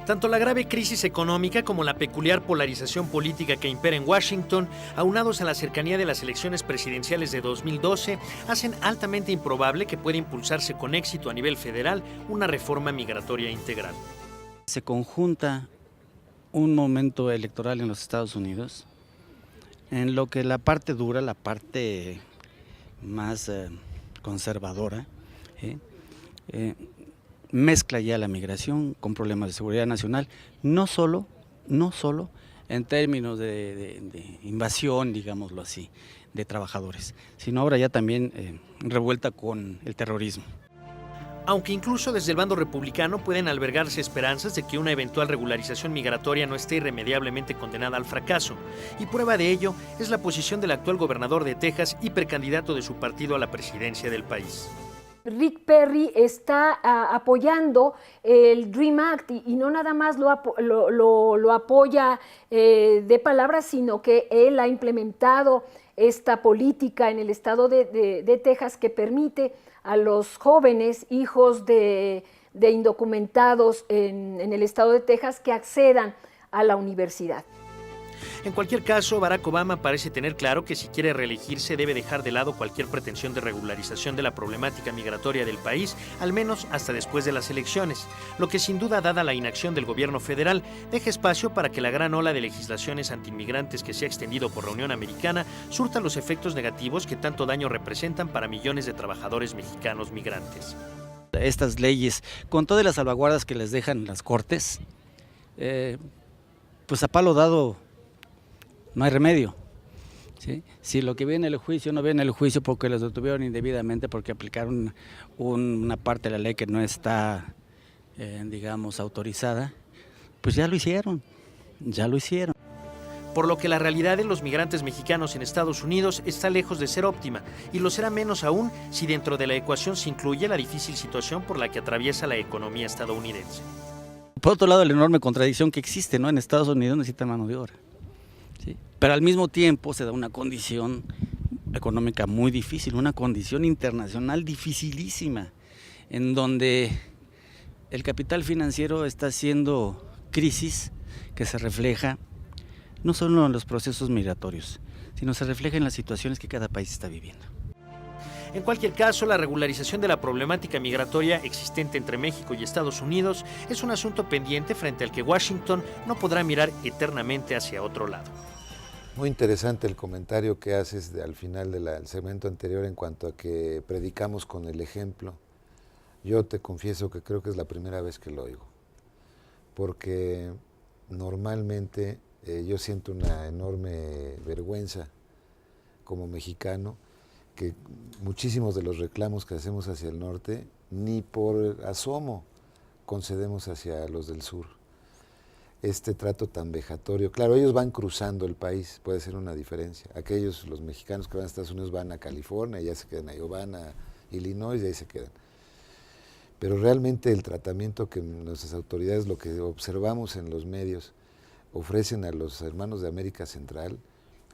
Tanto la grave crisis económica como la peculiar polarización política que impera en Washington, aunados a la cercanía de las elecciones presidenciales de 2012, hacen altamente improbable que pueda impulsarse con éxito a nivel federal una reforma migratoria integral. Se conjunta un momento electoral en los Estados Unidos en lo que la parte dura, la parte más conservadora, mezcla ya la migración con problemas de seguridad nacional, no solo en términos de invasión, digámoslo así, de trabajadores, sino ahora ya también revuelta con el terrorismo. Aunque incluso desde el bando republicano pueden albergarse esperanzas de que una eventual regularización migratoria no esté irremediablemente condenada al fracaso, y prueba de ello es la posición del actual gobernador de Texas y precandidato de su partido a la presidencia del país. Rick Perry está apoyando el Dream Act y no nada más lo apoya de palabras, sino que él ha implementado esta política en el estado de Texas que permite a los jóvenes hijos de indocumentados en el estado de Texas que accedan a la universidad. En cualquier caso, Barack Obama parece tener claro que si quiere reelegirse debe dejar de lado cualquier pretensión de regularización de la problemática migratoria del país, al menos hasta después de las elecciones, lo que sin duda, dada la inacción del gobierno federal, deja espacio para que la gran ola de legislaciones antiinmigrantes que se ha extendido por la Unión Americana surta los efectos negativos que tanto daño representan para millones de trabajadores mexicanos migrantes. Estas leyes, con todas las salvaguardas que les dejan las cortes, pues a palo dado no hay remedio, ¿sí? Si lo que viene el juicio no viene el juicio porque los detuvieron indebidamente, porque aplicaron una parte de la ley que no está, digamos, autorizada, pues ya lo hicieron. Por lo que la realidad de los migrantes mexicanos en Estados Unidos está lejos de ser óptima, y lo será menos aún si dentro de la ecuación se incluye la difícil situación por la que atraviesa la economía estadounidense. Por otro lado, la enorme contradicción que existe, ¿no? En Estados Unidos necesitan mano de obra, ¿sí? Pero al mismo tiempo se da una condición económica muy difícil, una condición internacional dificilísima, en donde el capital financiero está haciendo crisis que se refleja no solo en los procesos migratorios, sino se refleja en las situaciones que cada país está viviendo. En cualquier caso, la regularización de la problemática migratoria existente entre México y Estados Unidos es un asunto pendiente frente al que Washington no podrá mirar eternamente hacia otro lado. Muy interesante el comentario que haces al final del segmento anterior en cuanto a que predicamos con el ejemplo. Yo te confieso que creo que es la primera vez que lo oigo, porque normalmente yo siento una enorme vergüenza como mexicano que muchísimos de los reclamos que hacemos hacia el norte ni por asomo concedemos hacia los del sur. Este trato tan vejatorio. Claro, ellos van cruzando el país, puede ser una diferencia. Aquellos, los mexicanos que van a Estados Unidos van a California, ya se quedan ahí, o van a Illinois y ahí se quedan. Pero realmente el tratamiento que nuestras autoridades, lo que observamos en los medios, ofrecen a los hermanos de América Central,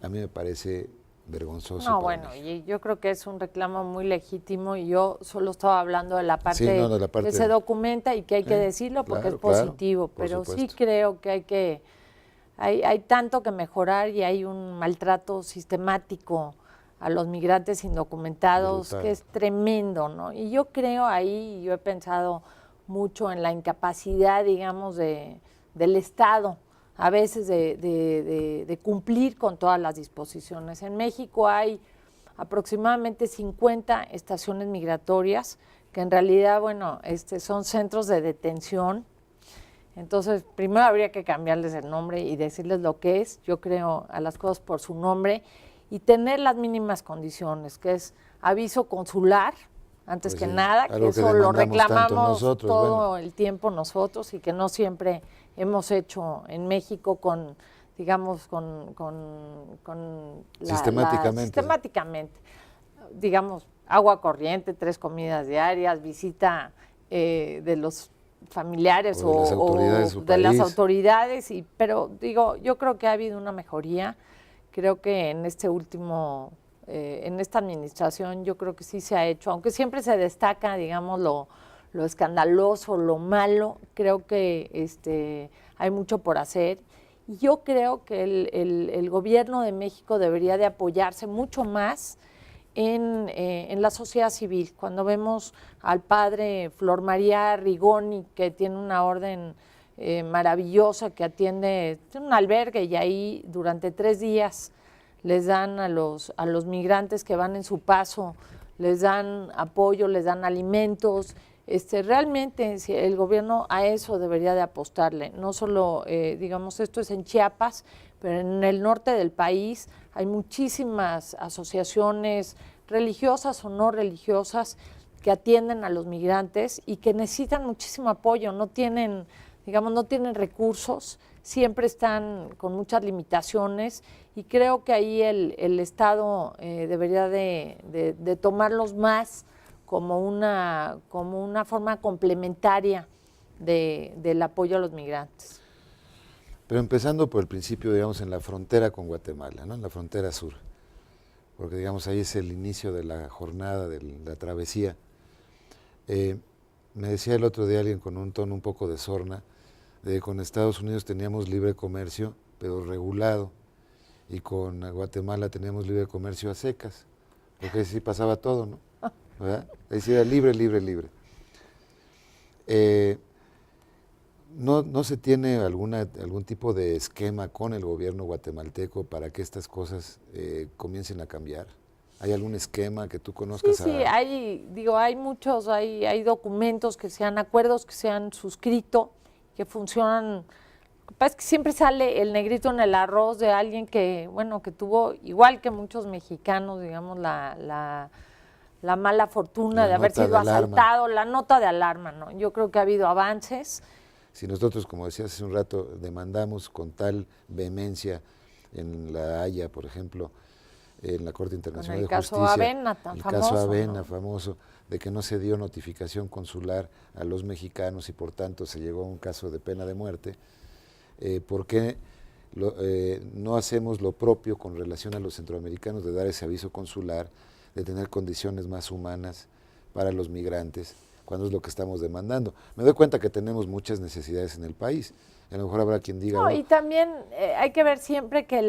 a mí me parece vergonzoso. No, bueno, y yo creo que es un reclamo muy legítimo y yo solo estaba hablando de la parte, de la parte que se documenta y que hay que decirlo porque claro, es positivo, pero sí creo que hay tanto que mejorar y hay un maltrato sistemático a los migrantes indocumentados que es tremendo, ¿no? Y yo creo ahí, yo he pensado mucho en la incapacidad, digamos, del Estado a veces de cumplir con todas las disposiciones. En México hay aproximadamente 50 estaciones migratorias que en realidad, bueno, son centros de detención. Entonces, primero habría que cambiarles el nombre y decirles lo que es, yo creo, a las cosas por su nombre, y tener las mínimas condiciones, que es aviso consular, antes pues que nada, que eso lo reclamamos todo el tiempo nosotros y que no siempre hemos hecho en México con, digamos, sistemáticamente. Digamos, agua corriente, 3 comidas diarias, visita de los familiares o de las autoridades, pero digo, yo creo que ha habido una mejoría, creo que en este último en esta administración yo creo que sí se ha hecho, aunque siempre se destaca, digamos, lo escandaloso, lo malo. Creo que hay mucho por hacer. Y yo creo que el gobierno de México debería de apoyarse mucho más en la sociedad civil. Cuando vemos al padre Flor María Rigoni, que tiene una orden maravillosa, que atiende un albergue, y ahí durante 3 días les dan a los migrantes que van en su paso, les dan apoyo, les dan alimentos. Realmente el gobierno a eso debería de apostarle. No solo, digamos, esto es en Chiapas, pero en el norte del país hay muchísimas asociaciones religiosas o no religiosas que atienden a los migrantes y que necesitan muchísimo apoyo. No tienen recursos, siempre están con muchas limitaciones, y creo que ahí el Estado debería de tomarlos más como una forma complementaria del apoyo a los migrantes. Pero empezando por el principio, digamos, en la frontera con Guatemala, ¿no? En la frontera sur, porque digamos ahí es el inicio de la jornada, de la travesía. Me decía el otro día alguien con un tono un poco de sorna, de que con Estados Unidos teníamos libre comercio, pero regulado, y con Guatemala teníamos libre comercio a secas, porque ahí sí pasaba todo, ¿no? ¿Verdad? Ahí sí era libre, libre, libre. ¿No se tiene algún tipo de esquema con el gobierno guatemalteco para que estas cosas comiencen a cambiar? ¿Hay algún esquema que tú conozcas? Sí, hay muchos, hay documentos acuerdos que se han suscrito, que funcionan. Lo que pasa es que siempre sale el negrito en el arroz de alguien que tuvo, igual que muchos mexicanos, digamos, la mala fortuna de haber sido asaltado, la nota de alarma, ¿no? Yo creo que ha habido avances. Si nosotros, como decías hace un rato, demandamos con tal vehemencia en La Haya, por ejemplo, en la Corte Internacional de Justicia, el caso Avena, famoso, de que no se dio notificación consular a los mexicanos y por tanto se llegó a un caso de pena de muerte, ¿por qué no hacemos lo propio con relación a los centroamericanos, de dar ese aviso consular, de tener condiciones más humanas para los migrantes, cuando es lo que estamos demandando? Me doy cuenta que tenemos muchas necesidades en el país, a lo mejor habrá quien diga... No, y también hay que ver siempre que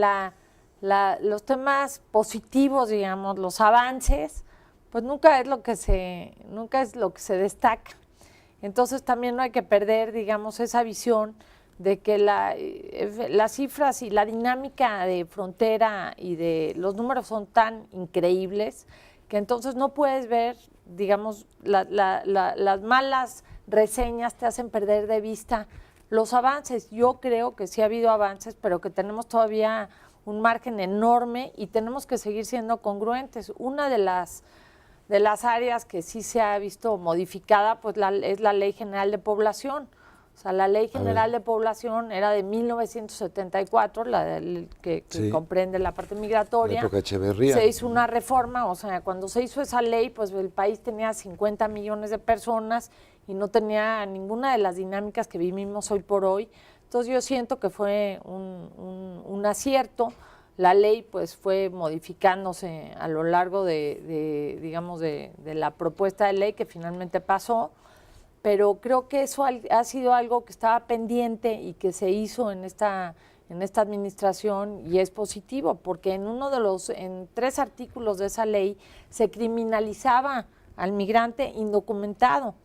los temas positivos, digamos, los avances, pues nunca es lo que se destaca. Entonces también no hay que perder, digamos, esa visión de que las cifras y la dinámica de frontera y de los números son tan increíbles que entonces no puedes ver, digamos, las malas reseñas te hacen perder de vista los avances. Yo creo que sí ha habido avances, pero que tenemos todavía un margen enorme y tenemos que seguir siendo congruentes. Una de las áreas que sí se ha visto modificada pues es la Ley General de Población. O sea, la Ley General de Población era de 1974, que sí, comprende la parte migratoria. La época Echeverría. Se hizo una reforma, o sea, cuando se hizo esa ley, pues el país tenía 50 millones de personas y no tenía ninguna de las dinámicas que vivimos hoy por hoy. Entonces yo siento que fue un acierto. La ley pues fue modificándose a lo largo de la propuesta de ley que finalmente pasó, pero creo que eso ha sido algo que estaba pendiente y que se hizo en esta administración, y es positivo porque en 3 artículos de esa ley se criminalizaba al migrante indocumentado.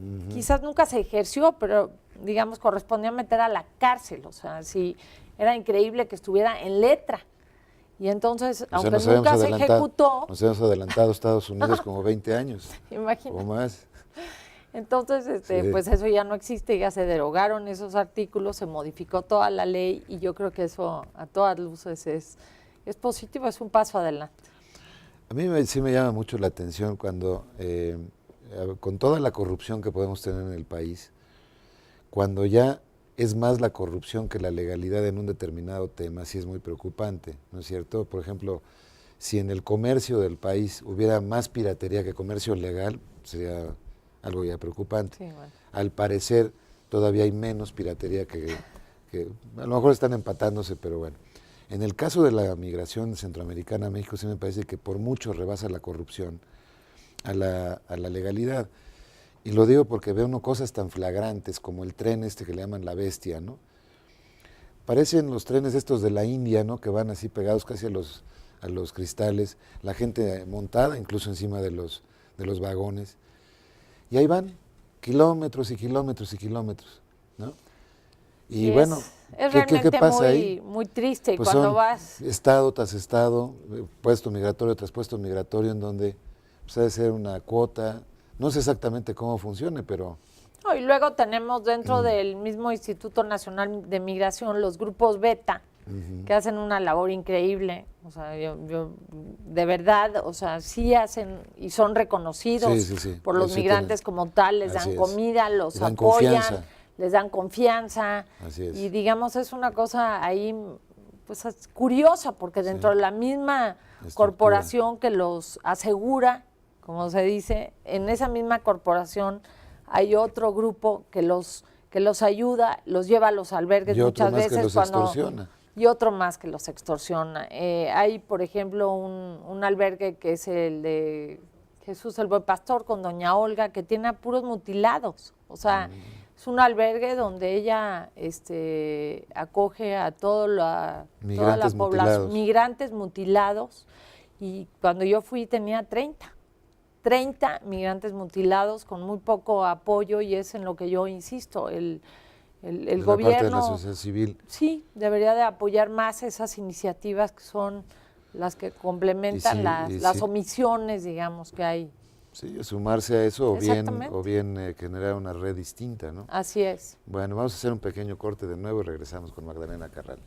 Uh-huh. Quizás nunca se ejerció, pero digamos correspondía meter a la cárcel. O sea, sí, era increíble que estuviera en letra. Y entonces, aunque nunca se ejecutó... Nos hemos adelantado a Estados Unidos como 20 años. Imagínate. O más. Entonces, Sí. pues eso ya no existe, ya se derogaron esos artículos, se modificó toda la ley, y yo creo que eso a todas luces es positivo, es un paso adelante. A mí sí me llama mucho la atención cuando, con toda la corrupción que podemos tener en el país, cuando ya es más la corrupción que la legalidad en un determinado tema, sí es muy preocupante, ¿no es cierto? Por ejemplo, si en el comercio del país hubiera más piratería que comercio legal, sería algo ya preocupante. Sí, bueno. Al parecer todavía hay menos piratería que a lo mejor están empatándose, pero bueno. En el caso de la migración centroamericana a México sí me parece que por mucho rebasa la corrupción a la legalidad. Y lo digo porque veo uno cosas tan flagrantes como el tren este que le llaman la bestia, ¿no? Parecen los trenes estos de la India, ¿no? Que van así pegados casi a los cristales, la gente montada incluso encima de los vagones. Y ahí van kilómetros y kilómetros y kilómetros, ¿no? Y bueno, es realmente ¿qué pasa ahí? Muy triste. Pues cuando vas... estado tras estado, puesto migratorio tras puesto migratorio, en donde pues, ha de ser una cuota. No sé exactamente cómo funcione, pero... Y luego tenemos dentro del mismo Instituto Nacional de Migración los grupos beta, que hacen una labor increíble. O sea, yo de verdad, o sea, sí hacen y son reconocidos por los migrantes como tal, les dan comida, los apoyan, les dan confianza. Así es. Y digamos, es una cosa ahí pues curiosa, porque dentro de la misma corporación que los asegura, como se dice, en esa misma corporación hay otro grupo que los ayuda, los lleva a los albergues muchas veces que los extorsiona. Y otro más que los extorsiona. Hay, por ejemplo, un albergue que es el de Jesús el Buen Pastor con doña Olga, que tiene a puros mutilados. O sea, es un albergue donde ella acoge a toda la población, migrantes mutilados. Y cuando yo fui tenía 30 migrantes mutilados con muy poco apoyo, y es en lo que yo insisto, el gobierno, parte de la sociedad civil. Sí, debería de apoyar más esas iniciativas que son las que complementan las omisiones, digamos, que hay. Sí, sumarse a eso o bien generar una red distinta, ¿no? Así es. Bueno, vamos a hacer un pequeño corte de nuevo y regresamos con Magdalena Carral.